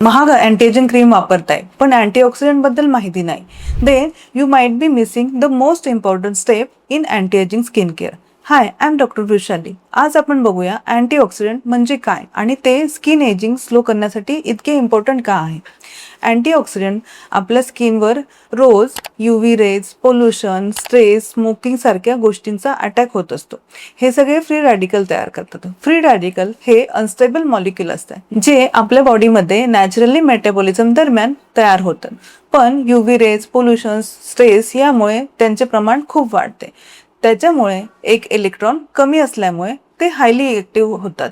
महाग अँटीएजिंग क्रीम वापरताय पण अँटीऑक्सिडंट बद्दल माहिती नाही, then you might be missing the most important step in antiaging skin care. Hi, I am doctor Vrushali. आज आपण बघूया अँटीऑक्सिडंट म्हणजे काय आणि ते स्किन एजिंग स्लो करण्यासाठी इतके इम्पॉर्टंट का आहे. अँटीऑक्सिडंट आपल्या स्किनवर रोज UV rays, pollution, stress, smoking सारख्या गोष्टींचा अटॅक होत असतो. हे सगळे फ्री रॅडिकल तयार करतात. फ्री रॅडिकल हे अनस्टेबल मॉलिक्यूल असतात जे आपल्या बॉडीमध्ये नॅचरली मेटाबॉलिझम दरम्यान तयार होतात. पण UV रेज, पोल्युशन, स्ट्रेस यामुळे त्यांचे प्रमाण खूप वाढते. त्याच्यामुळे एक इलेक्ट्रॉन कमी असल्यामुळे ते हायली ॲक्टिव्ह होतात.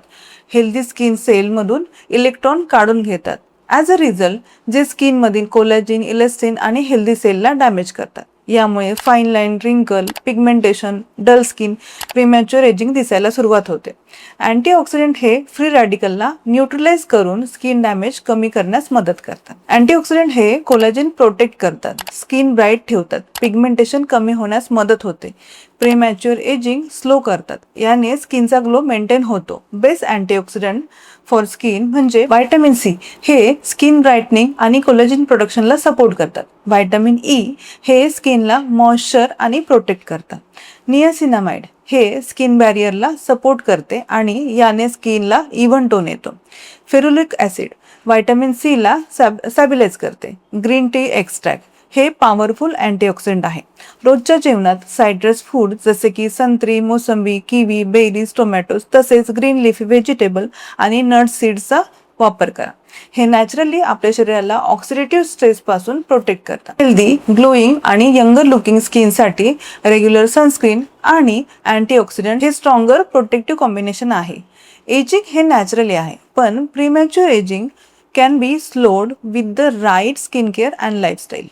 हेल्दी स्किन सेलमधून इलेक्ट्रॉन काढून घेतात. ॲज अ रिझल्ट जे स्किनमधील कोलॅजिन, इलेस्टिन आणि हेल्दी सेलला डॅमेज करतात. यामुळे fine line, wrinkle, pigmentation, dull skin, premature ageing दिसायला सुरुवात होते. अँटीऑक्सिडंट हे फ्री रॅडिकलला न्यूट्रलाइज करून स्किन डॅमेज कमी करण्यास मदत करतात. अँटीऑक्सिडंट हे कोलॅजिन प्रोटेक्ट करतात, स्किन ब्राईट ठेवतात, पिगमेंटेशन कमी होण्यास मदत होते, प्रीमॅच्युअर एजिंग स्लो करतात. याने स्किनचा ग्लो मेंटेन होतो. बेस्ट अँटीऑक्सिडंट फॉर स्किन म्हणजे व्हायटामिन सी. हे स्किन ब्राईटनिंग आणि कोलॅजिन प्रोडक्शनला सपोर्ट करतात. व्हायटामिन ई हे स्किनला मॉइश्चर आणि प्रोटेक्ट करतात. नियासिनामाइड हे स्किन बॅरियरला सपोर्ट करते आणि याने स्किनला इव्हन टोन येतो. फेरुलिक ॲसिड व्हायटामिन सी ला स्टॅबिलाइज करते. ग्रीन टी एक्स्ट्रॅक्ट हे पॉवरफुल अँटीऑक्सिडंट आहे. रोजच्या जेवणात सायट्रस फूड जसे की संत्री, मोसंबी, किवी, बेरीज, टोमॅटोज तसेच ग्रीन लिफी व्हेजिटेबल आणि नट सीड्सचा वापर करा. हे नॅचरली आपल्या शरीराला ऑक्सिडेटिव्ह स्ट्रेस पासून प्रोटेक्ट करतात. हेल्दी, ग्लोईंग आणि यंगर लुकिंग स्किनसाठी रेग्युलर सनस्क्रीन आणि अँटीऑक्सिडंट हे स्ट्रॉंगर प्रोटेक्टिव्ह कॉम्बिनेशन आहे. एजिंग हे नॅचरली आहे, पण premature ageing can be slowed with the right skin care and lifestyle.